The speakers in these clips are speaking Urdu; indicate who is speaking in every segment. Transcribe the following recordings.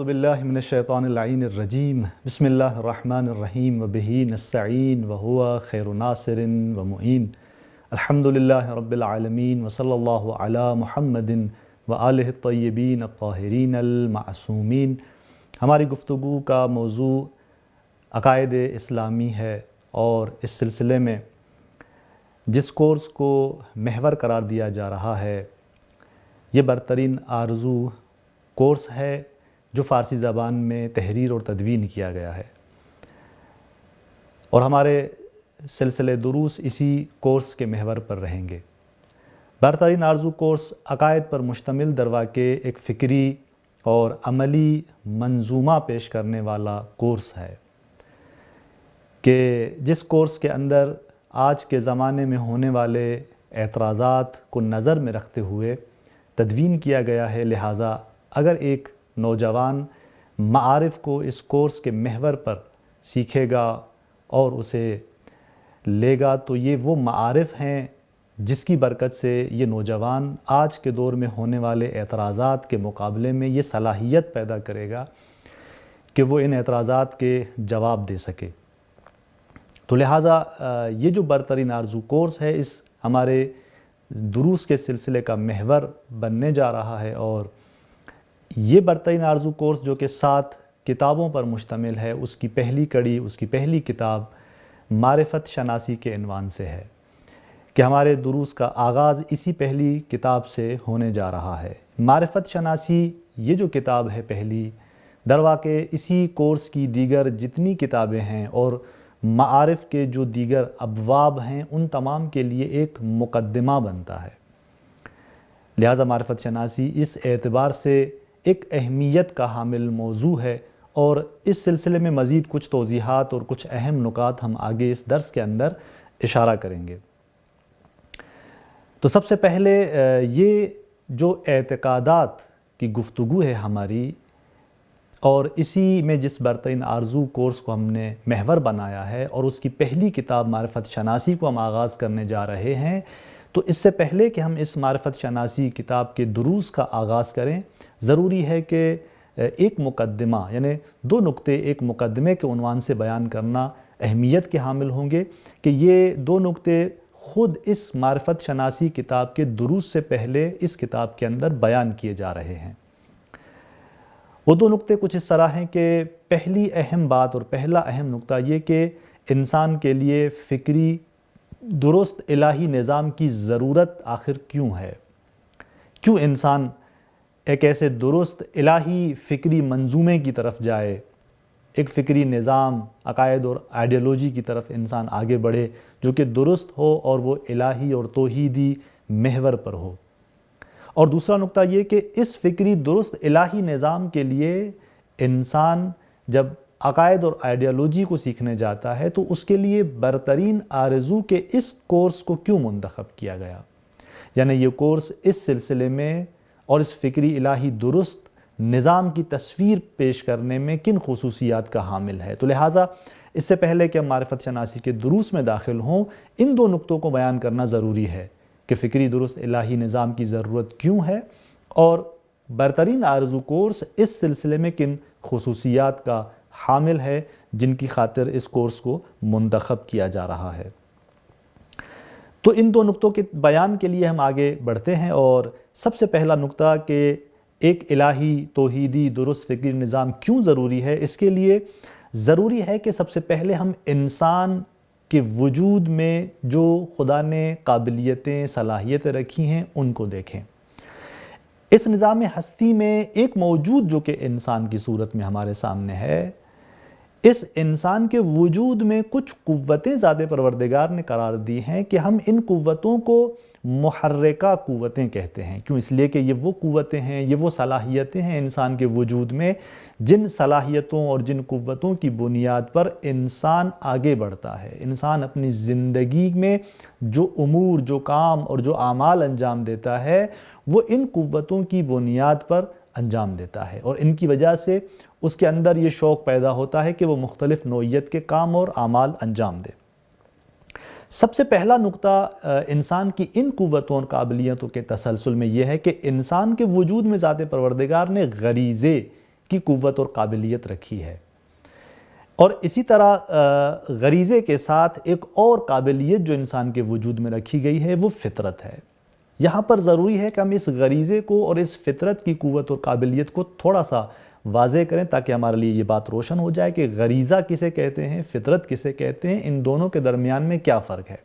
Speaker 1: اعوذ باللہ من الشیطان اللعین الرجیم بسم اللہ الرحمن الرحیم وبہ نستعین وہو خیر ناصر ومعین الحمدللہ رب العالمین وصلی اللہ علی محمد وآلہ الطیبین الطاہرین المعصومین۔ ہماری گفتگو کا موضوع عقائد اسلامی ہے اور اس سلسلے میں جس کورس کو محور قرار دیا جا رہا ہے یہ برترین آرزو کورس ہے جو فارسی زبان میں تحریر اور تدوین کیا گیا ہے، اور ہمارے سلسلے دروس اسی کورس کے محور پر رہیں گے۔ برترین آرزو کورس عقائد پر مشتمل درواقع ایک فکری اور عملی منظومہ پیش کرنے والا کورس ہے کہ جس کورس کے اندر آج کے زمانے میں ہونے والے اعتراضات کو نظر میں رکھتے ہوئے تدوین کیا گیا ہے۔ لہٰذا اگر ایک نوجوان معارف کو اس کورس کے محور پر سیکھے گا اور اسے لے گا تو یہ وہ معارف ہیں جس کی برکت سے یہ نوجوان آج کے دور میں ہونے والے اعتراضات کے مقابلے میں یہ صلاحیت پیدا کرے گا کہ وہ ان اعتراضات کے جواب دے سکے۔ تو لہٰذا یہ جو برترین آرزو کورس ہے اس ہمارے دروس کے سلسلے کا محور بننے جا رہا ہے، اور یہ برترین آرزو کورس جو کہ 7 کتابوں پر مشتمل ہے، اس کی پہلی کڑی، اس کی پہلی کتاب معرفت شناسی کے عنوان سے ہے کہ ہمارے دروس کا آغاز اسی پہلی کتاب سے ہونے جا رہا ہے۔ معرفت شناسی یہ جو کتاب ہے پہلی، درواقع اسی کورس کی دیگر جتنی کتابیں ہیں اور معارف کے جو دیگر ابواب ہیں ان تمام کے لیے ایک مقدمہ بنتا ہے۔ لہذا معرفت شناسی اس اعتبار سے ایک اہمیت کا حامل موضوع ہے، اور اس سلسلے میں مزید کچھ توضیحات اور کچھ اہم نکات ہم آگے اس درس کے اندر اشارہ کریں گے۔ تو سب سے پہلے یہ جو اعتقادات کی گفتگو ہے ہماری، اور اسی میں جس برترین آرزو کورس کو ہم نے محور بنایا ہے اور اس کی پہلی کتاب معرفت شناسی کو ہم آغاز کرنے جا رہے ہیں، تو اس سے پہلے کہ ہم اس معرفت شناسی کتاب کے دروس کا آغاز کریں ضروری ہے کہ ایک مقدمہ یعنی 2 نکتے ایک مقدمے کے عنوان سے بیان کرنا اہمیت کے حامل ہوں گے کہ یہ 2 نکتے خود اس معرفت شناسی کتاب کے دروس سے پہلے اس کتاب کے اندر بیان کیے جا رہے ہیں۔ وہ 2 نکتے کچھ اس طرح ہیں کہ پہلی اہم بات اور پہلا اہم نکتہ یہ کہ انسان کے لیے فکری درست الہی نظام کی ضرورت آخر کیوں ہے، کیوں انسان ایک ایسے درست الہی فکری منظومے کی طرف جائے، ایک فکری نظام، عقائد اور آئیڈیالوجی کی طرف انسان آگے بڑھے جو کہ درست ہو اور وہ الہی اور توحیدی محور پر ہو۔ اور دوسرا نکتہ یہ کہ اس فکری درست الہی نظام کے لیے انسان جب عقائد اور آئیڈیالوجی کو سیکھنے جاتا ہے تو اس کے لیے برترین آرزو کے اس کورس کو کیوں منتخب کیا گیا، یعنی یہ کورس اس سلسلے میں اور اس فکری الہی درست نظام کی تصویر پیش کرنے میں کن خصوصیات کا حامل ہے۔ تو لہٰذا اس سے پہلے کہ ہم معرفت شناسی کے دروس میں داخل ہوں ان 2 نکتوں کو بیان کرنا ضروری ہے کہ فکری درست الہی نظام کی ضرورت کیوں ہے اور برترین آرزو کورس اس سلسلے میں کن خصوصیات کا حامل ہے جن کی خاطر اس کورس کو منتخب کیا جا رہا ہے۔ تو ان 2 نکتوں کے بیان کے لیے ہم آگے بڑھتے ہیں، اور سب سے پہلا نکتہ کہ ایک الہی توحیدی درست فکری نظام کیوں ضروری ہے، اس کے لیے ضروری ہے کہ سب سے پہلے ہم انسان کے وجود میں جو خدا نے قابلیتیں صلاحیتیں رکھی ہیں ان کو دیکھیں۔ اس نظام ہستی میں ایک موجود جو کہ انسان کی صورت میں ہمارے سامنے ہے، اس انسان کے وجود میں کچھ قوتیں ذات پروردگار نے قرار دی ہیں کہ ہم ان قوتوں کو محرکہ قوتیں کہتے ہیں۔ کیوں؟ اس لیے کہ یہ وہ قوتیں ہیں، یہ وہ صلاحیتیں ہیں انسان کے وجود میں جن صلاحیتوں اور جن قوتوں کی بنیاد پر انسان آگے بڑھتا ہے، انسان اپنی زندگی میں جو امور، جو کام اور جو اعمال انجام دیتا ہے وہ ان قوتوں کی بنیاد پر انجام دیتا ہے، اور ان کی وجہ سے اس کے اندر یہ شوق پیدا ہوتا ہے کہ وہ مختلف نوعیت کے کام اور اعمال انجام دے۔ سب سے پہلا نقطہ انسان کی ان قوتوں اور قابلیتوں کے تسلسل میں یہ ہے کہ انسان کے وجود میں ذات پروردگار نے غریزے کی قوت اور قابلیت رکھی ہے۔ اور اسی طرح غریزے کے ساتھ ایک اور قابلیت جو انسان کے وجود میں رکھی گئی ہے وہ فطرت ہے۔ یہاں پر ضروری ہے کہ ہم اس غریزے کو اور اس فطرت کی قوت اور قابلیت کو تھوڑا سا واضح کریں تاکہ ہمارے لیے یہ بات روشن ہو جائے کہ غریزہ کسے کہتے ہیں، فطرت کسے کہتے ہیں، ان دونوں کے درمیان میں کیا فرق ہے۔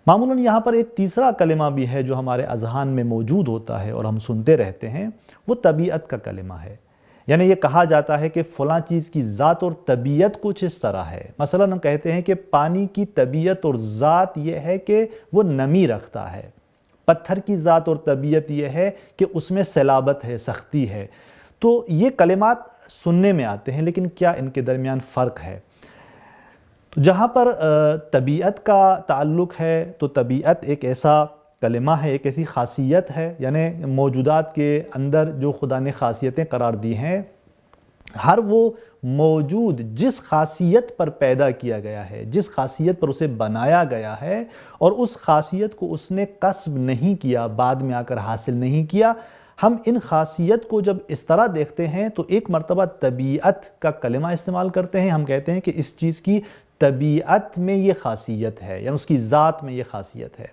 Speaker 1: معمولاً یہاں پر ایک تیسرا کلمہ بھی ہے جو ہمارے اذہان میں موجود ہوتا ہے اور ہم سنتے رہتے ہیں، وہ طبیعت کا کلمہ ہے۔ یعنی یہ کہا جاتا ہے کہ فلاں چیز کی ذات اور طبیعت کچھ اس طرح ہے۔ مثلاً ہم کہتے ہیں کہ پانی کی طبیعت اور ذات یہ ہے کہ وہ نمی رکھتا ہے، پتھر کی ذات اور طبیعت یہ ہے کہ اس میں صلابت ہے، سختی ہے۔ تو یہ کلمات سننے میں آتے ہیں، لیکن کیا ان کے درمیان فرق ہے؟ تو جہاں پر طبیعت کا تعلق ہے تو طبیعت ایک ایسا کلمہ ہے، ایک ایسی خاصیت ہے، یعنی موجودات کے اندر جو خدا نے خاصیتیں قرار دی ہیں، ہر وہ موجود جس خاصیت پر پیدا کیا گیا ہے، جس خاصیت پر اسے بنایا گیا ہے اور اس خاصیت کو اس نے کسب نہیں کیا، بعد میں آ کر حاصل نہیں کیا، ہم ان خاصیت کو جب اس طرح دیکھتے ہیں تو ایک مرتبہ طبیعت کا کلمہ استعمال کرتے ہیں۔ ہم کہتے ہیں کہ اس چیز کی طبیعت میں یہ خاصیت ہے، یعنی اس کی ذات میں یہ خاصیت ہے۔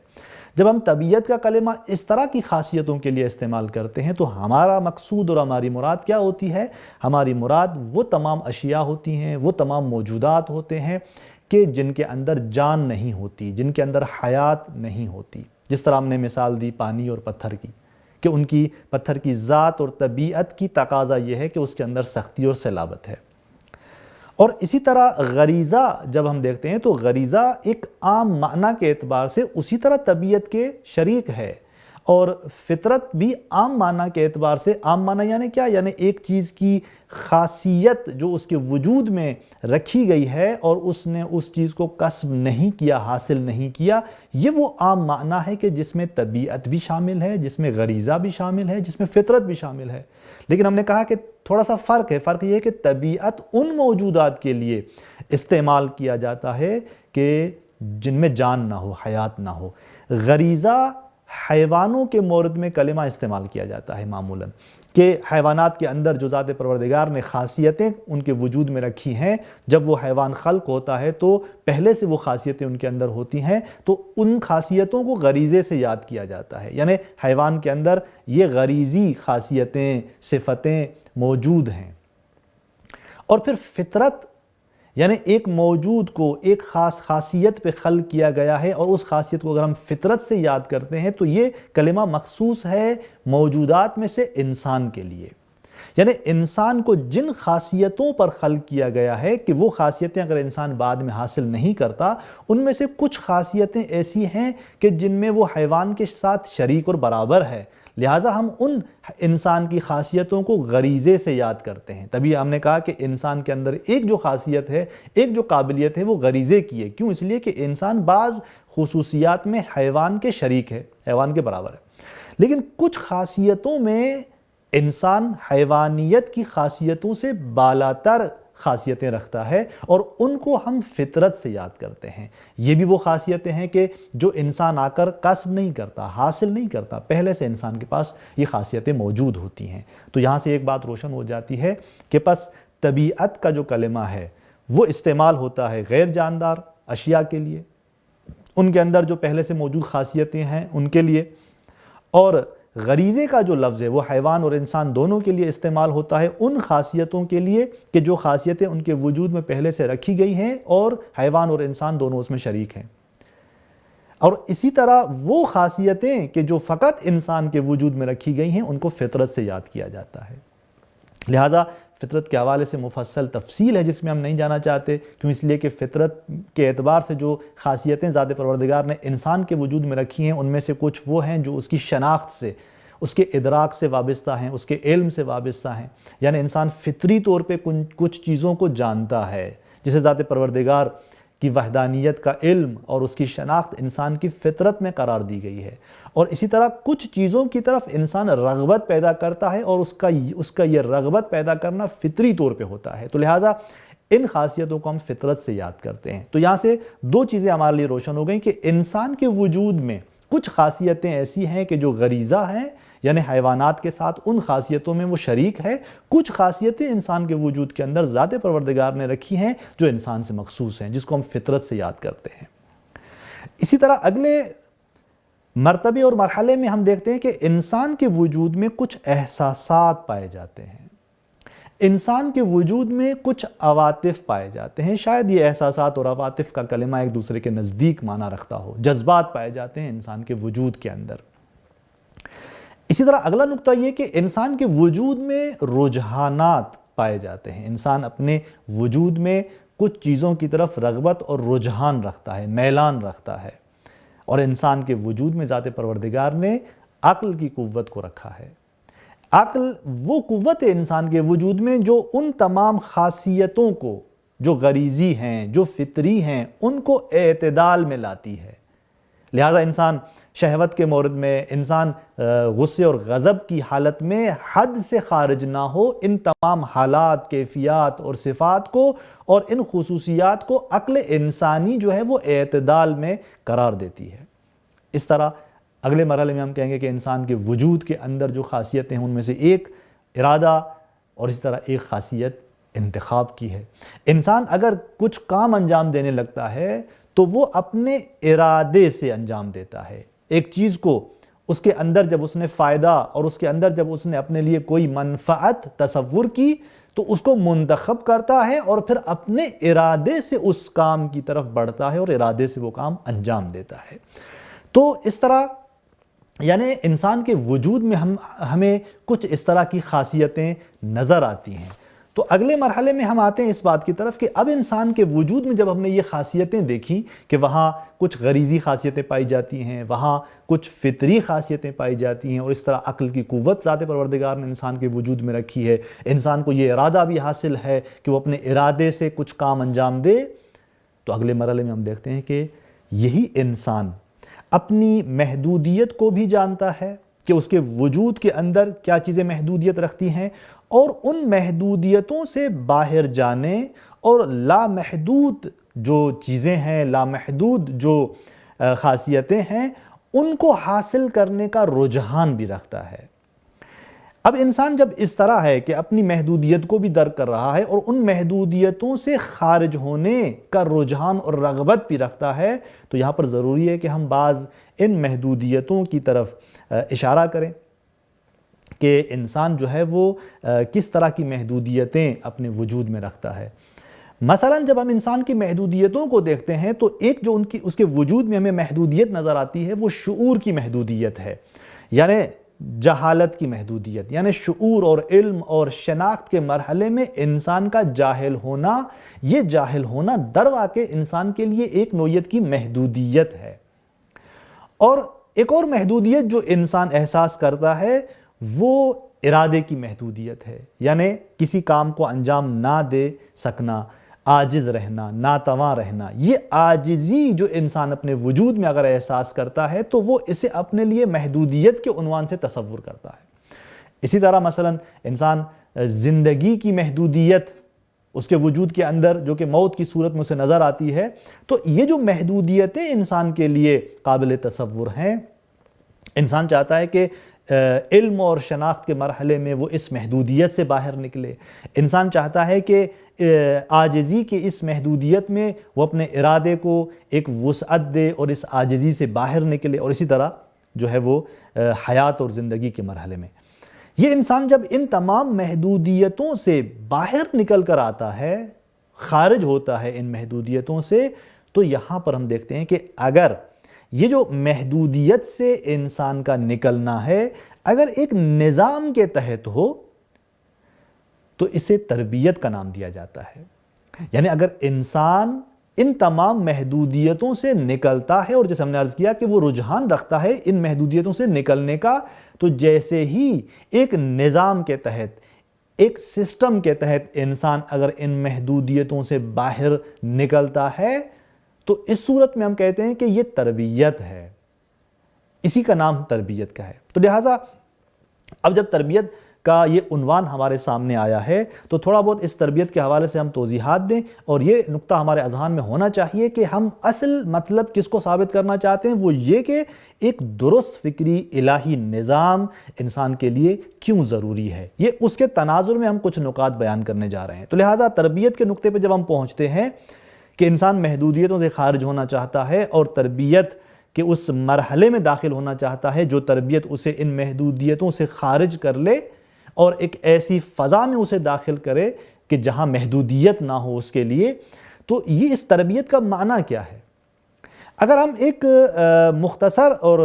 Speaker 1: جب ہم طبیعت کا کلمہ اس طرح کی خاصیتوں کے لیے استعمال کرتے ہیں تو ہمارا مقصود اور ہماری مراد کیا ہوتی ہے؟ ہماری مراد وہ تمام اشیاء ہوتی ہیں، وہ تمام موجودات ہوتے ہیں کہ جن کے اندر جان نہیں ہوتی، جن کے اندر حیات نہیں ہوتی۔ جس طرح ہم نے مثال دی پانی اور پتھر کی، کہ ان کی پتھر کی ذات اور طبیعت کی تقاضا یہ ہے کہ اس کے اندر سختی اور صلابت ہے۔ اور اسی طرح غریزہ جب ہم دیکھتے ہیں تو غریزہ ایک عام معنی کے اعتبار سے اسی طرح طبیعت کے شریک ہے، اور فطرت بھی عام معنی کے اعتبار سے، عام معنی یعنی کیا؟ یعنی ایک چیز کی خاصیت جو اس کے وجود میں رکھی گئی ہے اور اس نے اس چیز کو کسب نہیں کیا، حاصل نہیں کیا، یہ وہ عام معنی ہے کہ جس میں طبیعت بھی شامل ہے، جس میں غریزہ بھی شامل ہے، جس میں فطرت بھی شامل ہے۔ لیکن ہم نے کہا کہ تھوڑا سا فرق ہے۔ فرق یہ ہے کہ طبیعت ان موجودات کے لیے استعمال کیا جاتا ہے کہ جن میں جان نہ ہو، حیات نہ ہو۔ غریزہ حیوانوں کے مورد میں کلمہ استعمال کیا جاتا ہے معمولاً، کہ حیوانات کے اندر جو ذات پروردگار نے خاصیتیں ان کے وجود میں رکھی ہیں، جب وہ حیوان خلق ہوتا ہے تو پہلے سے وہ خاصیتیں ان کے اندر ہوتی ہیں، تو ان خاصیتوں کو غریزے سے یاد کیا جاتا ہے۔ یعنی حیوان کے اندر یہ غریزی خاصیتیں، صفتیں موجود ہیں۔ اور پھر فطرت، یعنی ایک موجود کو ایک خاص خاصیت پہ خلق کیا گیا ہے، اور اس خاصیت کو اگر ہم فطرت سے یاد کرتے ہیں تو یہ کلمہ مخصوص ہے موجودات میں سے انسان کے لیے۔ یعنی انسان کو جن خاصیتوں پر خلق کیا گیا ہے کہ وہ خاصیتیں اگر انسان بعد میں حاصل نہیں کرتا، ان میں سے کچھ خاصیتیں ایسی ہیں کہ جن میں وہ حیوان کے ساتھ شریک اور برابر ہے، لہٰذا ہم ان انسان کی خاصیتوں کو غریزے سے یاد کرتے ہیں۔ تبھی ہم نے کہا کہ انسان کے اندر ایک جو خاصیت ہے، ایک جو قابلیت ہے، وہ غریزے کی ہے۔ کیوں؟ اس لیے کہ انسان بعض خصوصیات میں حیوان کے شریک ہے، حیوان کے برابر ہے، لیکن کچھ خاصیتوں میں انسان حیوانیت کی خاصیتوں سے بالاتر خاصیتیں رکھتا ہے، اور ان کو ہم فطرت سے یاد کرتے ہیں۔ یہ بھی وہ خاصیتیں ہیں کہ جو انسان آ کر کسب نہیں کرتا، حاصل نہیں کرتا، پہلے سے انسان کے پاس یہ خاصیتیں موجود ہوتی ہیں۔ تو یہاں سے ایک بات روشن ہو جاتی ہے کہ پس طبیعت کا جو کلمہ ہے وہ استعمال ہوتا ہے غیر جاندار اشیاء کے لیے، ان کے اندر جو پہلے سے موجود خاصیتیں ہیں ان کے لیے، اور غریزے کا جو لفظ ہے وہ حیوان اور انسان دونوں کے لیے استعمال ہوتا ہے ان خاصیتوں کے لیے کہ جو خاصیتیں ان کے وجود میں پہلے سے رکھی گئی ہیں اور حیوان اور انسان دونوں اس میں شریک ہیں۔ اور اسی طرح وہ خاصیتیں کہ جو فقط انسان کے وجود میں رکھی گئی ہیں ان کو فطرت سے یاد کیا جاتا ہے۔ لہٰذا فطرت کے حوالے سے مفصل تفصیل ہے جس میں ہم نہیں جانا چاہتے، کیوں؟ اس لیے کہ فطرت کے اعتبار سے جو خاصیتیں ذات پروردگار نے انسان کے وجود میں رکھی ہیں ان میں سے کچھ وہ ہیں جو اس کی شناخت سے، اس کے ادراک سے وابستہ ہیں، اس کے علم سے وابستہ ہیں۔ یعنی انسان فطری طور پہ کچھ چیزوں کو جانتا ہے، جسے ذات پروردگار کی وحدانیت کا علم اور اس کی شناخت انسان کی فطرت میں قرار دی گئی ہے۔ اور اسی طرح کچھ چیزوں کی طرف انسان رغبت پیدا کرتا ہے، اور اس کا یہ رغبت پیدا کرنا فطری طور پہ ہوتا ہے۔ تو لہٰذا ان خاصیتوں کو ہم فطرت سے یاد کرتے ہیں۔ تو یہاں سے دو چیزیں ہمارے لیے روشن ہو گئیں کہ انسان کے وجود میں کچھ خاصیتیں ایسی ہیں کہ جو غریزہ ہیں، یعنی حیوانات کے ساتھ ان خاصیتوں میں وہ شریک ہے، کچھ خاصیتیں انسان کے وجود کے اندر ذات پروردگار نے رکھی ہیں جو انسان سے مخصوص ہیں، جس کو ہم فطرت سے یاد کرتے ہیں۔ اسی طرح اگلے مرتبے اور مرحلے میں ہم دیکھتے ہیں کہ انسان کے وجود میں کچھ احساسات پائے جاتے ہیں، انسان کے وجود میں کچھ عواطف پائے جاتے ہیں۔ شاید یہ احساسات اور عواطف کا کلمہ ایک دوسرے کے نزدیک معنی رکھتا ہو، جذبات پائے جاتے ہیں انسان کے وجود کے اندر۔ اسی طرح اگلا نقطہ یہ کہ انسان کے وجود میں رجحانات پائے جاتے ہیں، انسان اپنے وجود میں کچھ چیزوں کی طرف رغبت اور رجحان رکھتا ہے، میلان رکھتا ہے، اور انسان کے وجود میں ذات پروردگار نے عقل کی قوت کو رکھا ہے۔ عقل وہ قوت ہے انسان کے وجود میں جو ان تمام خاصیتوں کو جو غریزی ہیں، جو فطری ہیں، ان کو اعتدال میں لاتی ہے۔ لہذا انسان شہوت کے مورد میں، انسان غصے اور غضب کی حالت میں حد سے خارج نہ ہو، ان تمام حالات، کیفیات اور صفات کو اور ان خصوصیات کو عقل انسانی جو ہے وہ اعتدال میں قرار دیتی ہے۔ اس طرح اگلے مرحلے میں ہم کہیں گے کہ انسان کے وجود کے اندر جو خاصیتیں ہیں ان میں سے ایک ارادہ اور اسی طرح ایک خاصیت انتخاب کی ہے۔ انسان اگر کچھ کام انجام دینے لگتا ہے تو وہ اپنے ارادے سے انجام دیتا ہے۔ ایک چیز کو اس کے اندر جب اس نے فائدہ اور اس کے اندر جب اس نے اپنے لیے کوئی منفعت تصور کی تو اس کو منتخب کرتا ہے اور پھر اپنے ارادے سے اس کام کی طرف بڑھتا ہے اور ارادے سے وہ کام انجام دیتا ہے۔ تو اس طرح یعنی انسان کے وجود میں ہمیں کچھ اس طرح کی خاصیتیں نظر آتی ہیں۔ تو اگلے مرحلے میں ہم آتے ہیں اس بات کی طرف کہ اب انسان کے وجود میں جب ہم نے یہ خاصیتیں دیکھی کہ وہاں کچھ غریزی خاصیتیں پائی جاتی ہیں، وہاں کچھ فطری خاصیتیں پائی جاتی ہیں، اور اس طرح عقل کی قوت ذات پروردگار نے انسان کے وجود میں رکھی ہے، انسان کو یہ ارادہ بھی حاصل ہے کہ وہ اپنے ارادے سے کچھ کام انجام دے، تو اگلے مرحلے میں ہم دیکھتے ہیں کہ یہی انسان اپنی محدودیت کو بھی جانتا ہے کہ اس کے وجود کے اندر کیا چیزیں محدودیت رکھتی ہیں، اور ان محدودیتوں سے باہر جانے اور لامحدود جو چیزیں ہیں، لامحدود جو خاصیتیں ہیں، ان کو حاصل کرنے کا رجحان بھی رکھتا ہے۔ اب انسان جب اس طرح ہے کہ اپنی محدودیت کو بھی درک کر رہا ہے اور ان محدودیتوں سے خارج ہونے کا رجحان اور رغبت بھی رکھتا ہے، تو یہاں پر ضروری ہے کہ ہم بعض ان محدودیتوں کی طرف اشارہ کریں کہ انسان جو ہے وہ کس طرح کی محدودیتیں اپنے وجود میں رکھتا ہے۔ مثلا جب ہم انسان کی محدودیتوں کو دیکھتے ہیں تو ایک جو اس کے وجود میں ہمیں محدودیت نظر آتی ہے وہ شعور کی محدودیت ہے، یعنی جہالت کی محدودیت، یعنی شعور اور علم اور شناخت کے مرحلے میں انسان کا جاہل ہونا، یہ جاہل ہونا در واقع انسان کے لیے ایک نوعیت کی محدودیت ہے۔ اور ایک اور محدودیت جو انسان احساس کرتا ہے وہ ارادے کی محدودیت ہے، یعنی کسی کام کو انجام نہ دے سکنا، عاجز رہنا، ناتواں رہنا۔ یہ عاجزی جو انسان اپنے وجود میں اگر احساس کرتا ہے تو وہ اسے اپنے لیے محدودیت کے عنوان سے تصور کرتا ہے۔ اسی طرح مثلا انسان زندگی کی محدودیت اس کے وجود کے اندر جو کہ موت کی صورت میں اسے نظر آتی ہے، تو یہ جو محدودیتیں انسان کے لیے قابل تصور ہیں، انسان چاہتا ہے کہ علم اور شناخت کے مرحلے میں وہ اس محدودیت سے باہر نکلے۔ انسان چاہتا ہے کہ عاجزی کے اس محدودیت میں وہ اپنے ارادے کو ایک وسعت دے اور اس عاجزی سے باہر نکلے، اور اسی طرح جو ہے وہ حیات اور زندگی کے مرحلے میں یہ انسان جب ان تمام محدودیتوں سے باہر نکل کر آتا ہے، خارج ہوتا ہے ان محدودیتوں سے، تو یہاں پر ہم دیکھتے ہیں کہ اگر یہ جو محدودیت سے انسان کا نکلنا ہے اگر ایک نظام کے تحت ہو تو اسے تربیت کا نام دیا جاتا ہے۔ یعنی اگر انسان ان تمام محدودیتوں سے نکلتا ہے، اور جیسے ہم نے عرض کیا کہ وہ رجحان رکھتا ہے ان محدودیتوں سے نکلنے کا، تو جیسے ہی ایک نظام کے تحت، ایک سسٹم کے تحت انسان اگر ان محدودیتوں سے باہر نکلتا ہے تو اس صورت میں ہم کہتے ہیں کہ یہ تربیت ہے، اسی کا نام تربیت کا ہے۔ تو لہٰذا اب جب تربیت کا یہ عنوان ہمارے سامنے آیا ہے، تو تھوڑا بہت اس تربیت کے حوالے سے ہم توضیحات دیں، اور یہ نقطہ ہمارے اذہان میں ہونا چاہیے کہ ہم اصل مطلب کس کو ثابت کرنا چاہتے ہیں، وہ یہ کہ ایک درست فکری الہی نظام انسان کے لیے کیوں ضروری ہے۔ یہ اس کے تناظر میں ہم کچھ نکات بیان کرنے جا رہے ہیں۔ تو لہٰذا تربیت کے نقطے پہ جب ہم پہنچتے ہیں کہ انسان محدودیتوں سے خارج ہونا چاہتا ہے اور تربیت کہ اس مرحلے میں داخل ہونا چاہتا ہے جو تربیت اسے ان محدودیتوں سے خارج کر لے اور ایک ایسی فضا میں اسے داخل کرے کہ جہاں محدودیت نہ ہو اس کے لیے، تو یہ اس تربیت کا معنی کیا ہے؟ اگر ہم ایک مختصر اور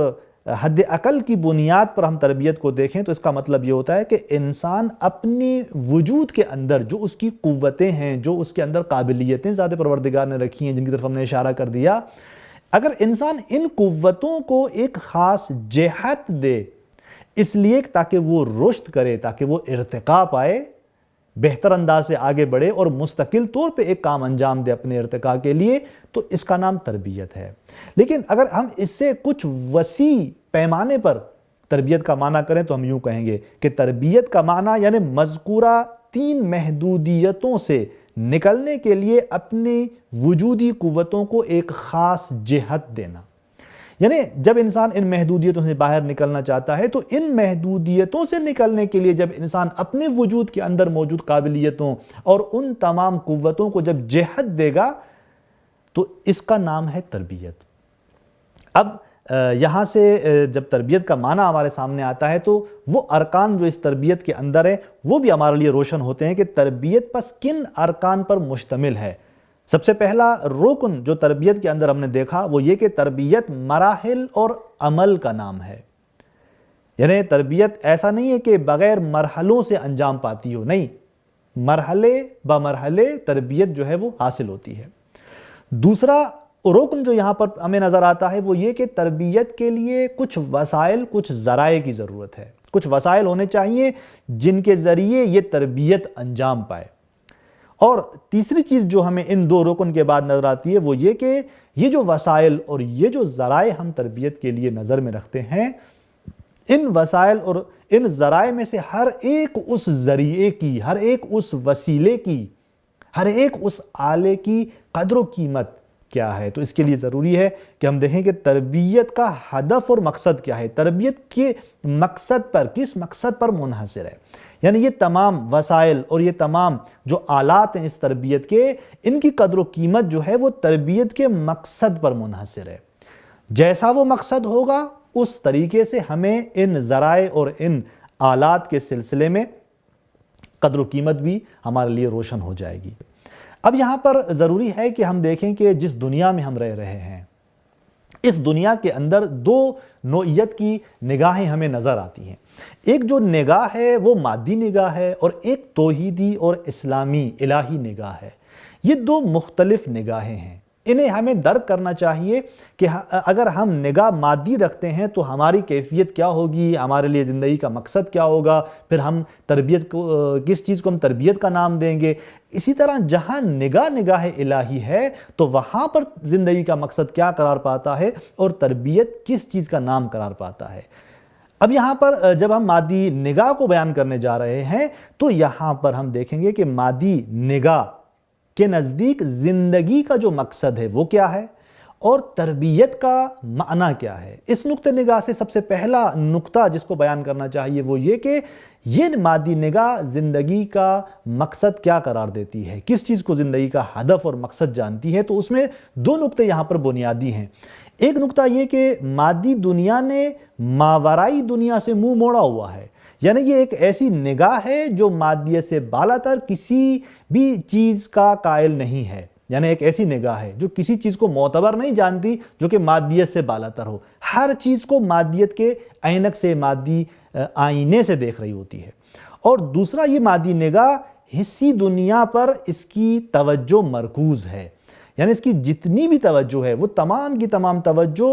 Speaker 1: حد عقل کی بنیاد پر ہم تربیت کو دیکھیں تو اس کا مطلب یہ ہوتا ہے کہ انسان اپنے وجود کے اندر جو اس کی قوتیں ہیں، جو اس کے اندر قابلیتیں ذات پروردگار نے رکھی ہیں، جن کی طرف ہم نے اشارہ کر دیا، اگر انسان ان قوتوں کو ایک خاص جہت دے، اس لیے تاکہ وہ رشد کرے، تاکہ وہ ارتقاء پائے، بہتر انداز سے آگے بڑھے اور مستقل طور پہ ایک کام انجام دے اپنے ارتقاء کے لیے، تو اس کا نام تربیت ہے۔ لیکن اگر ہم اس سے کچھ وسیع پیمانے پر تربیت کا معنی کریں تو ہم یوں کہیں گے کہ تربیت کا معنی یعنی مذکورہ 3 محدودیتوں سے نکلنے کے لیے اپنی وجودی قوتوں کو ایک خاص جہت دینا۔ یعنی جب انسان ان محدودیتوں سے باہر نکلنا چاہتا ہے تو ان محدودیتوں سے نکلنے کے لیے جب انسان اپنے وجود کے اندر موجود قابلیتوں اور ان تمام قوتوں کو جب جہت دے گا تو اس کا نام ہے تربیت۔ اب یہاں سے جب تربیت کا معنی ہمارے سامنے آتا ہے تو وہ ارکان جو اس تربیت کے اندر ہیں وہ بھی ہمارے لیے روشن ہوتے ہیں کہ تربیت پس کن ارکان پر مشتمل ہے۔ سب سے پہلا رکن جو تربیت کے اندر ہم نے دیکھا وہ یہ کہ تربیت مراحل اور عمل کا نام ہے۔ یعنی تربیت ایسا نہیں ہے کہ بغیر مرحلوں سے انجام پاتی ہو، نہیں، مرحلے بمرحلے تربیت جو ہے وہ حاصل ہوتی ہے۔ دوسرا رکن جو یہاں پر ہمیں نظر آتا ہے وہ یہ کہ تربیت کے لیے کچھ وسائل، کچھ ذرائع کی ضرورت ہے، کچھ وسائل ہونے چاہیے جن کے ذریعے یہ تربیت انجام پائے۔ اور تیسری چیز جو ہمیں ان 2 رکن کے بعد نظر آتی ہے وہ یہ کہ یہ جو وسائل اور یہ جو ذرائع ہم تربیت کے لیے نظر میں رکھتے ہیں، ان وسائل اور ان ذرائع میں سے ہر ایک اس ذریعے کی، ہر ایک اس وسیلے کی، ہر ایک اس آلے کی قدر و قیمت کیا ہے۔ تو اس کے لیے ضروری ہے کہ ہم دیکھیں کہ تربیت کا ہدف اور مقصد کیا ہے، تربیت کے مقصد پر، کس مقصد پر منحصر ہے۔ یعنی یہ تمام وسائل اور یہ تمام جو آلات ہیں اس تربیت کے، ان کی قدر و قیمت جو ہے وہ تربیت کے مقصد پر منحصر ہے۔ جیسا وہ مقصد ہوگا اس طریقے سے ہمیں ان ذرائع اور ان آلات کے سلسلے میں قدر و قیمت بھی ہمارے لیے روشن ہو جائے گی۔ اب یہاں پر ضروری ہے کہ ہم دیکھیں کہ جس دنیا میں ہم رہ رہے ہیں، اس دنیا کے اندر 2 نوعیت کی نگاہیں ہمیں نظر آتی ہیں۔ ایک جو نگاہ ہے وہ مادی نگاہ ہے اور ایک توحیدی اور اسلامی الہی نگاہ ہے۔ یہ 2 مختلف نگاہیں ہیں، انہیں ہمیں درک کرنا چاہیے کہ اگر ہم نگاہ مادی رکھتے ہیں تو ہماری کیفیت کیا ہوگی، ہمارے لیے زندگی کا مقصد کیا ہوگا، پھر ہم تربیت کو کس چیز کو ہم تربیت کا نام دیں گے۔ اسی طرح جہاں نگاہ الہی ہے تو وہاں پر زندگی کا مقصد کیا قرار پاتا ہے اور تربیت کس چیز کا نام قرار پاتا ہے۔ اب یہاں پر جب ہم مادی نگاہ کو بیان کرنے جا رہے ہیں تو یہاں پر ہم دیکھیں گے کہ مادی نگاہ کے نزدیک زندگی کا جو مقصد ہے وہ کیا ہے اور تربیت کا معنی کیا ہے۔ اس نقطہ نگاہ سے سب سے پہلا نقطہ جس کو بیان کرنا چاہیے وہ یہ کہ یہ مادی نگاہ زندگی کا مقصد کیا قرار دیتی ہے، کس چیز کو زندگی کا ہدف اور مقصد جانتی ہے۔ تو اس میں 2 نقطے یہاں پر بنیادی ہیں۔ ایک نقطہ یہ کہ مادی دنیا نے ماورائی دنیا سے منہ موڑا ہوا ہے، یعنی یہ ایک ایسی نگاہ ہے جو مادیت سے بالاتر کسی بھی چیز کا قائل نہیں ہے۔ یعنی ایک ایسی نگاہ ہے جو کسی چیز کو معتبر نہیں جانتی جو کہ مادیت سے بالاتر ہو، ہر چیز کو مادیت کے عینک سے، مادی آئینے سے دیکھ رہی ہوتی ہے۔ اور دوسرا یہ مادی نگاہ حصی دنیا پر اس کی توجہ مرکوز ہے، یعنی اس کی جتنی بھی توجہ ہے وہ تمام کی تمام توجہ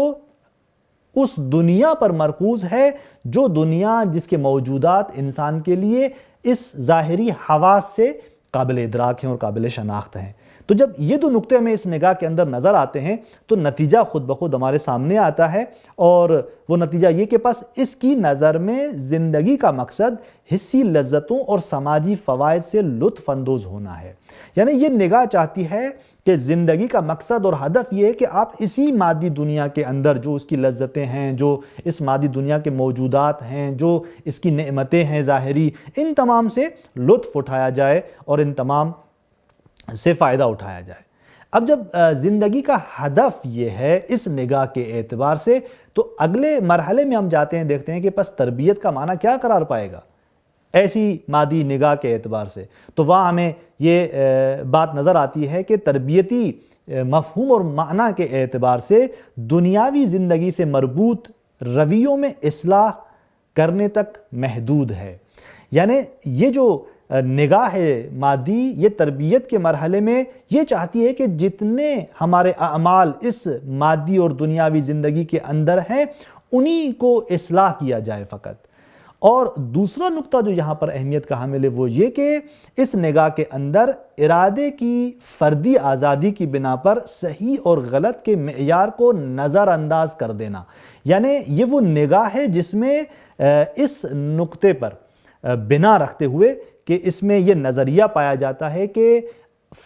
Speaker 1: اس دنیا پر مرکوز ہے جو دنیا جس کے موجودات انسان کے لیے اس ظاہری حواس سے قابل ادراک ہیں اور قابل شناخت ہیں۔ تو جب یہ دو نقطے ہمیں اس نگاہ کے اندر نظر آتے ہیں تو نتیجہ خود بخود ہمارے سامنے آتا ہے، اور وہ نتیجہ یہ کہ پس اس کی نظر میں زندگی کا مقصد حسی لذتوں اور سماجی فوائد سے لطف اندوز ہونا ہے۔ یعنی یہ نگاہ چاہتی ہے کہ زندگی کا مقصد اور ہدف یہ ہے کہ آپ اسی مادی دنیا کے اندر جو اس کی لذتیں ہیں، جو اس مادی دنیا کے موجودات ہیں، جو اس کی نعمتیں ہیں ظاہری، ان تمام سے لطف اٹھایا جائے اور ان تمام سے فائدہ اٹھایا جائے۔ اب جب زندگی کا ہدف یہ ہے اس نگاہ کے اعتبار سے، تو اگلے مرحلے میں ہم جاتے ہیں، دیکھتے ہیں کہ پس تربیت کا معنی کیا قرار پائے گا ایسی مادی نگاہ کے اعتبار سے۔ تو وہاں ہمیں یہ بات نظر آتی ہے کہ تربیتی مفہوم اور معنی کے اعتبار سے دنیاوی زندگی سے مربوط رویوں میں اصلاح کرنے تک محدود ہے۔ یعنی یہ جو نگاہ ہے مادی، یہ تربیت کے مرحلے میں یہ چاہتی ہے کہ جتنے ہمارے اعمال اس مادی اور دنیاوی زندگی کے اندر ہیں انہی کو اصلاح کیا جائے فقط۔ اور دوسرا نقطہ جو یہاں پر اہمیت کا حامل ہے وہ یہ کہ اس نگاہ کے اندر ارادے کی فردی آزادی کی بنا پر صحیح اور غلط کے معیار کو نظر انداز کر دینا۔ یعنی یہ وہ نگاہ ہے جس میں اس نقطے پر بنا رکھتے ہوئے کہ اس میں یہ نظریہ پایا جاتا ہے کہ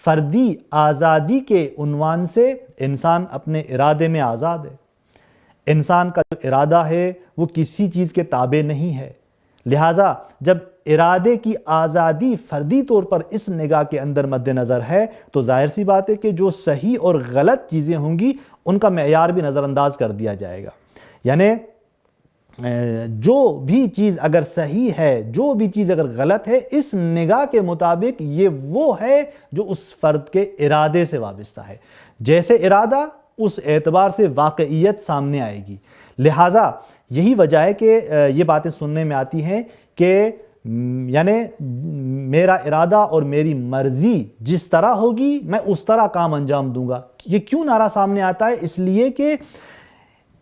Speaker 1: فردی آزادی کے عنوان سے انسان اپنے ارادے میں آزاد ہے۔ انسان کا جو ارادہ ہے وہ کسی چیز کے تابع نہیں ہے، لہٰذا جب ارادے کی آزادی فردی طور پر اس نگاہ کے اندر مد نظر ہے تو ظاہر سی بات ہے کہ جو صحیح اور غلط چیزیں ہوں گی ان کا معیار بھی نظر انداز کر دیا جائے گا۔ یعنی جو بھی چیز اگر صحیح ہے، جو بھی چیز اگر غلط ہے، اس نگاہ کے مطابق یہ وہ ہے جو اس فرد کے ارادے سے وابستہ ہے۔ جیسے ارادہ اس اعتبار سے واقعیت سامنے آئے گی۔ لہٰذا یہی وجہ ہے کہ یہ باتیں سننے میں آتی ہیں کہ یعنی میرا ارادہ اور میری مرضی جس طرح ہوگی میں اس طرح کام انجام دوں گا۔ یہ کیوں نعرہ سامنے آتا ہے؟ اس لیے کہ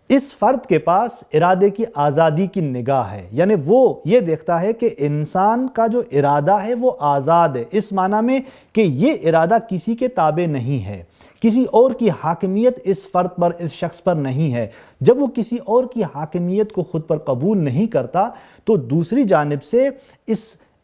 Speaker 1: اس فرد کے پاس ارادے کی آزادی کی نگاہ ہے، یعنی وہ یہ دیکھتا ہے کہ انسان کا جو ارادہ ہے وہ آزاد ہے، اس معنی میں کہ یہ ارادہ کسی کے تابع نہیں ہے، کسی اور کی حاکمیت اس فرد پر، اس شخص پر نہیں ہے۔ جب وہ کسی اور کی حاکمیت کو خود پر قبول نہیں کرتا تو دوسری جانب سے اس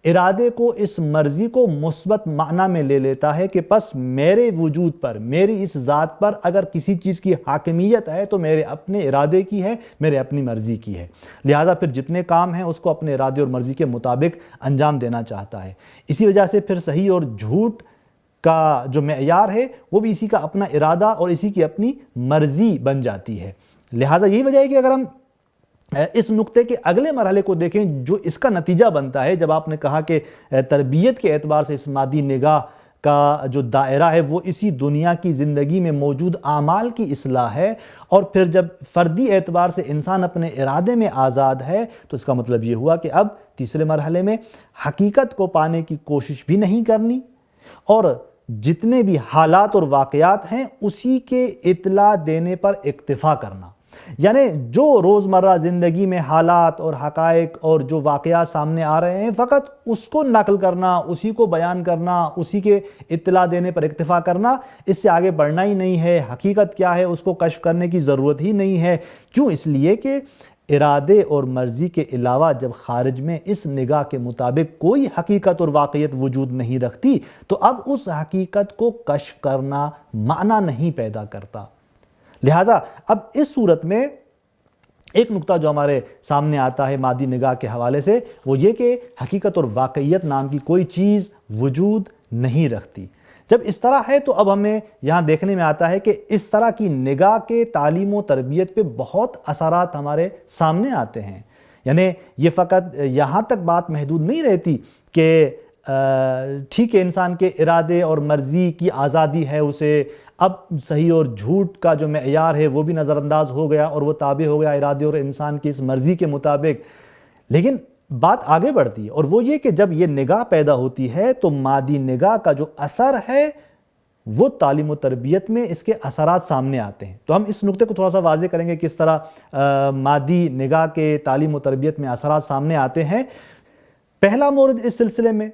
Speaker 1: ارادے کو، اس مرضی کو مثبت معنی میں لے لیتا ہے کہ پس میرے وجود پر، میری اس ذات پر اگر کسی چیز کی حاکمیت ہے تو میرے اپنے ارادے کی ہے، میرے اپنی مرضی کی ہے، لہٰذا پھر جتنے کام ہیں اس کو اپنے ارادے اور مرضی کے مطابق انجام دینا چاہتا ہے۔ اسی وجہ سے پھر صحیح اور جھوٹ کا جو معیار ہے وہ بھی اسی کا اپنا ارادہ اور اسی کی اپنی مرضی بن جاتی ہے۔ لہٰذا یہی وجہ ہے کہ اگر ہم اس نقطے کے اگلے مرحلے کو دیکھیں جو اس کا نتیجہ بنتا ہے، جب آپ نے کہا کہ تربیت کے اعتبار سے اس مادی نگاہ کا جو دائرہ ہے وہ اسی دنیا کی زندگی میں موجود اعمال کی اصلاح ہے، اور پھر جب فردی اعتبار سے انسان اپنے ارادے میں آزاد ہے تو اس کا مطلب یہ ہوا کہ اب تیسرے مرحلے میں حقیقت کو پانے کی کوشش بھی نہیں کرنی، اور جتنے بھی حالات اور واقعات ہیں اسی کے اطلاع دینے پر اکتفا کرنا۔ یعنی جو روزمرہ زندگی میں حالات اور حقائق اور جو واقعات سامنے آ رہے ہیں فقط اس کو نقل کرنا، اسی کو بیان کرنا، اسی کے اطلاع دینے پر اکتفا کرنا، اس سے آگے بڑھنا ہی نہیں ہے۔ حقیقت کیا ہے اس کو کشف کرنے کی ضرورت ہی نہیں ہے۔ کیوں؟ اس لیے کہ ارادے اور مرضی کے علاوہ جب خارج میں اس نگاہ کے مطابق کوئی حقیقت اور واقعیت وجود نہیں رکھتی تو اب اس حقیقت کو کشف کرنا معنی نہیں پیدا کرتا۔ لہٰذا اب اس صورت میں ایک نقطہ جو ہمارے سامنے آتا ہے مادی نگاہ کے حوالے سے وہ یہ کہ حقیقت اور واقعیت نام کی کوئی چیز وجود نہیں رکھتی۔ جب اس طرح ہے تو اب ہمیں یہاں دیکھنے میں آتا ہے کہ اس طرح کی نگاہ کے تعلیم و تربیت پہ بہت اثرات ہمارے سامنے آتے ہیں۔ یعنی یہ فقط یہاں تک بات محدود نہیں رہتی کہ ٹھیک ہے انسان کے ارادے اور مرضی کی آزادی ہے، اسے اب صحیح اور جھوٹ کا جو معیار ہے وہ بھی نظر انداز ہو گیا اور وہ تابع ہو گیا ارادے اور انسان کی اس مرضی کے مطابق۔ لیکن بات آگے بڑھتی ہے اور وہ یہ کہ جب یہ نگاہ پیدا ہوتی ہے تو مادی نگاہ کا جو اثر ہے وہ تعلیم و تربیت میں اس کے اثرات سامنے آتے ہیں۔ تو ہم اس نقطے کو تھوڑا سا واضح کریں گے کس طرح مادی نگاہ کے تعلیم و تربیت میں اثرات سامنے آتے ہیں۔ پہلا مورد اس سلسلے میں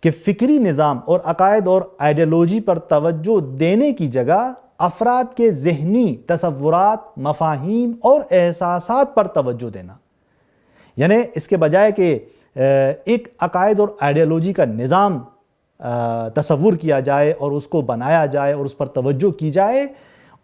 Speaker 1: کہ فکری نظام اور عقائد اور آئیڈیالوجی پر توجہ دینے کی جگہ افراد کے ذہنی تصورات، مفاہیم اور احساسات پر توجہ دینا، یعنی اس کے بجائے کہ ایک عقائد اور آئیڈیالوجی کا نظام تصور کیا جائے اور اس کو بنایا جائے اور اس پر توجہ کی جائے،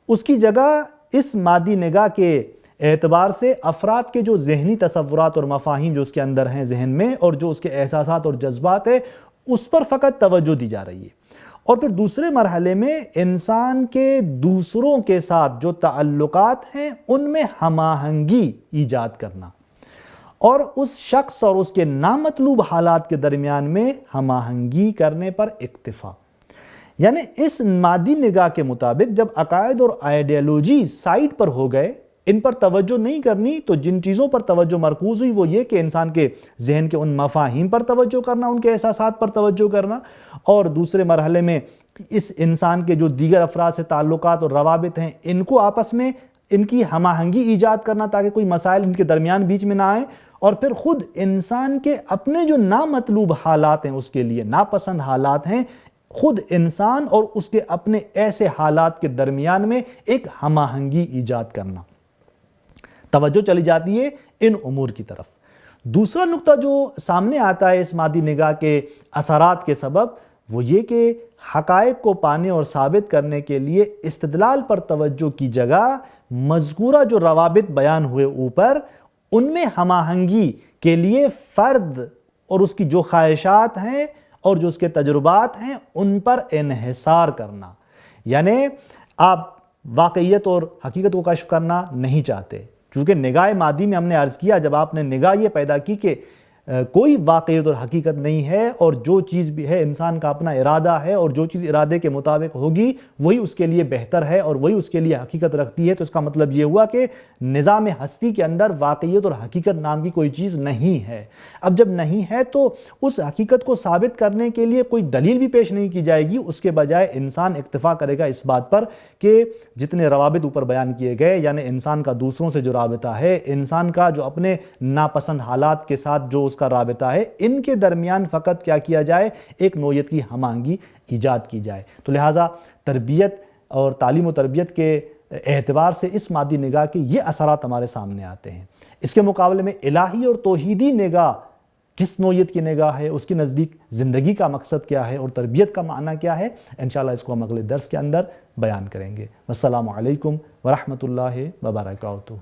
Speaker 1: اس کی جگہ اس مادی نگاہ کے اعتبار سے افراد کے جو ذہنی تصورات اور مفاہیم جو اس کے اندر ہیں ذہن میں، اور جو اس کے احساسات اور جذبات ہیں، اس پر فقط توجہ دی جا رہی ہے۔ اور پھر دوسرے مرحلے میں انسان کے دوسروں کے ساتھ جو تعلقات ہیں ان میں ہم آہنگی ایجاد کرنا، اور اس شخص اور اس کے نامطلوب حالات کے درمیان میں ہم آہنگی کرنے پر اکتفا۔ یعنی اس مادی نگاہ کے مطابق جب عقائد اور آئیڈیالوجی سائیڈ پر ہو گئے، ان پر توجہ نہیں کرنی، تو جن چیزوں پر توجہ مرکوز ہوئی وہ یہ کہ انسان کے ذہن کے ان مفاہیم پر توجہ کرنا، ان کے احساسات پر توجہ کرنا، اور دوسرے مرحلے میں اس انسان کے جو دیگر افراد سے تعلقات اور روابط ہیں ان کو آپس میں ان کی ہم آہنگی ایجاد کرنا تاکہ کوئی مسائل ان کے درمیان بیچ میں نہ آئیں، اور پھر خود انسان کے اپنے جو نامطلوب حالات ہیں، اس کے لیے ناپسند حالات ہیں، خود انسان اور اس کے اپنے ایسے حالات کے درمیان میں ایک ہم آہنگی ایجاد کرنا۔ توجہ چلی جاتی ہے ان امور کی طرف۔ دوسرا نقطہ جو سامنے آتا ہے اس مادی نگاہ کے اثرات کے سبب، وہ یہ کہ حقائق کو پانے اور ثابت کرنے کے لیے استدلال پر توجہ کی جگہ مذکورہ جو روابط بیان ہوئے اوپر، ان میں ہم آہنگی کے لیے فرد اور اس کی جو خواہشات ہیں اور جو اس کے تجربات ہیں ان پر انحصار کرنا۔ یعنی آپ واقعیت اور حقیقت کو کشف کرنا نہیں چاہتے، چونکہ نگاہ مادی میں ہم نے عرض کیا، جب آپ نے نگاہ یہ پیدا کی کہ کوئی واقعیت اور حقیقت نہیں ہے، اور جو چیز بھی ہے انسان کا اپنا ارادہ ہے، اور جو چیز ارادے کے مطابق ہوگی وہی اس کے لیے بہتر ہے اور وہی اس کے لیے حقیقت رکھتی ہے، تو اس کا مطلب یہ ہوا کہ نظام ہستی کے اندر واقعیت اور حقیقت نام کی کوئی چیز نہیں ہے۔ اب جب نہیں ہے تو اس حقیقت کو ثابت کرنے کے لیے کوئی دلیل بھی پیش نہیں کی جائے گی، اس کے بجائے انسان اکتفا کرے گا اس بات پر کہ جتنے روابط اوپر بیان کیے گئے، یعنی انسان کا دوسروں سے جو رابطہ ہے، انسان کا جو اپنے ناپسند حالات کے ساتھ جو اس کا رابطہ ہے، ان کے درمیان فقط کیا جائے، ایک نوعیت کی ہم آہنگی ایجاد کی جائے۔ تو لہٰذا تربیت اور تعلیم و تربیت کے اعتبار سے اس مادی نگاہ کے یہ اثرات ہمارے سامنے آتے ہیں۔ اس کے مقابلے میں الہی اور توحیدی نگاہ کس نوعیت کی نگاہ ہے، اس کی نزدیک زندگی کا مقصد کیا ہے اور تربیت کا معنی کیا ہے، انشاءاللہ اس کو ہم اگلے درس کے اندر بیان کریں گے۔ والسلام علیکم ورحمۃ اللہ وبرکاتہ۔